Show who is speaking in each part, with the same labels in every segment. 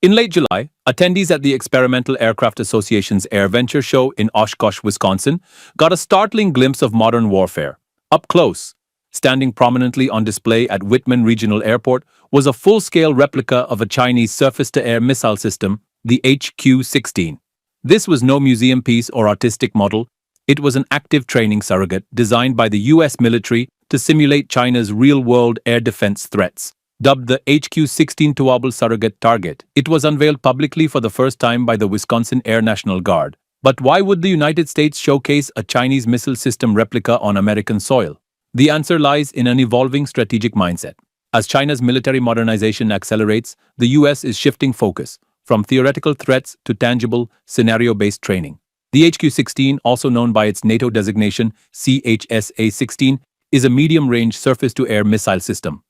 Speaker 1: In late July, attendees at the Experimental Aircraft Association's AirVenture show in Oshkosh, Wisconsin, got a startling glimpse of modern warfare. Up close, standing prominently on display at Whitman Regional Airport, was a full-scale replica of a Chinese surface-to-air missile system, the HQ-16. This was no museum piece or artistic model. It was an active training surrogate designed by the U.S. military to simulate China's real-world air defense threats. Dubbed the HQ-16 Towable Surrogate Target, it was unveiled publicly for the first time by the Wisconsin Air National Guard. But why would the United States showcase a Chinese missile system replica on American soil? The answer lies in an evolving strategic mindset. As China's military modernization accelerates, the U.S. is shifting focus from theoretical threats to tangible, scenario-based training. The HQ-16, also known by its NATO designation CHSA-16, is a medium-range surface-to-air missile system.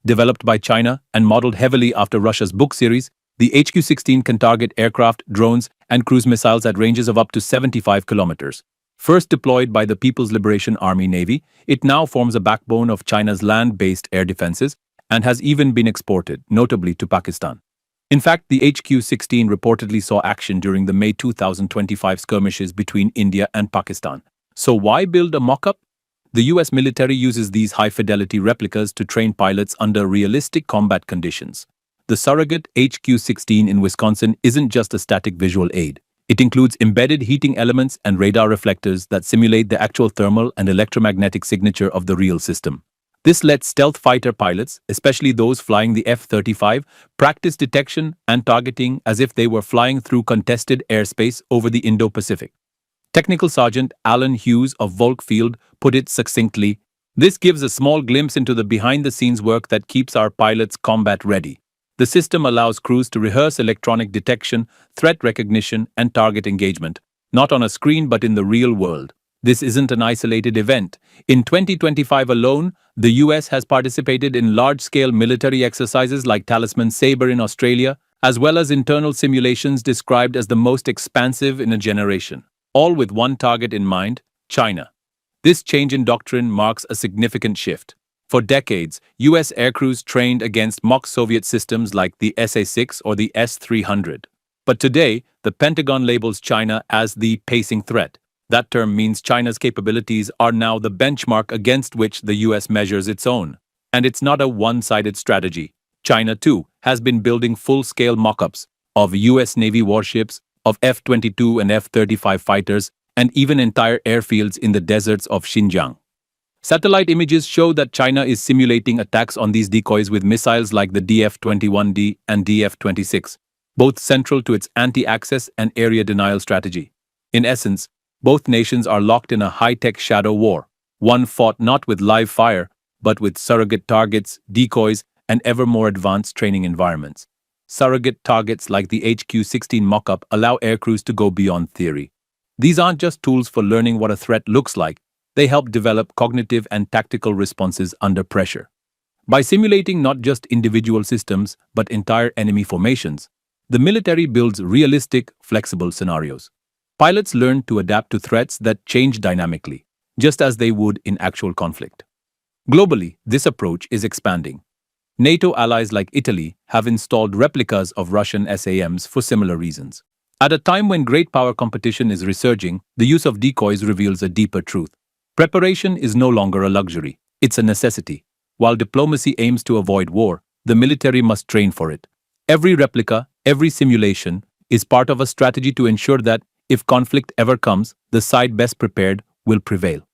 Speaker 1: Developed by China and modeled heavily after Russia's Buk series, the HQ-16 can target aircraft, drones, and cruise missiles at ranges of up to 75 kilometers. First deployed by the People's Liberation Army Navy, it now forms a backbone of China's land-based air defenses and has even been exported, notably to Pakistan. In fact, the HQ-16 reportedly saw action during the May 2025 skirmishes between India and Pakistan. So why build a mock-up? The U.S. military uses these high-fidelity replicas to train pilots under realistic combat conditions. The surrogate HQ-16 in Wisconsin isn't just a static visual aid. It includes embedded heating elements and radar reflectors that simulate the actual thermal and electromagnetic signature of the real system. This lets stealth fighter pilots, especially those flying the F-35, practice detection and targeting as if they were flying through contested airspace over the Indo-Pacific. Technical Sergeant Alan Hughes of Volk Field put it succinctly, "This gives a small glimpse into the behind-the-scenes work that keeps our pilots combat-ready. The system allows crews to rehearse electronic detection, threat recognition, and target engagement, not on a screen but in the real world. This isn't an isolated event. In 2025 alone, the US has participated in large-scale military exercises like Talisman Sabre in Australia, as well as internal simulations described as the most expansive in a generation. All with one target in mind, China. This change in doctrine marks a significant shift. For decades, U.S. aircrews trained against mock Soviet systems like the SA-6 or the S-300. But today, the Pentagon labels China as the pacing threat. That term means China's capabilities are now the benchmark against which the U.S. measures its own. And it's not a one-sided strategy. China, too, has been building full-scale mock-ups of U.S. Navy warships, of F-22 and F-35 fighters, and even entire airfields in the deserts of Xinjiang. Satellite images show that China is simulating attacks on these decoys with missiles like the DF-21D and DF-26, both central to its anti-access and area denial strategy. In essence, both nations are locked in a high-tech shadow war, one fought not with live fire, but with surrogate targets, decoys, and ever more advanced training environments. Surrogate targets like the HQ-16 mock-up allow aircrews to go beyond theory. These aren't just tools for learning what a threat looks like, they help develop cognitive and tactical responses under pressure. By simulating not just individual systems, but entire enemy formations, the military builds realistic, flexible scenarios. Pilots learn to adapt to threats that change dynamically, just as they would in actual conflict. Globally, this approach is expanding. NATO allies like Italy have installed replicas of Russian SAMs for similar reasons. At a time when great power competition is resurging, the use of decoys reveals a deeper truth. Preparation is no longer a luxury, it's a necessity. While diplomacy aims to avoid war, the military must train for it. Every replica, every simulation, is part of a strategy to ensure that, if conflict ever comes, the side best prepared will prevail.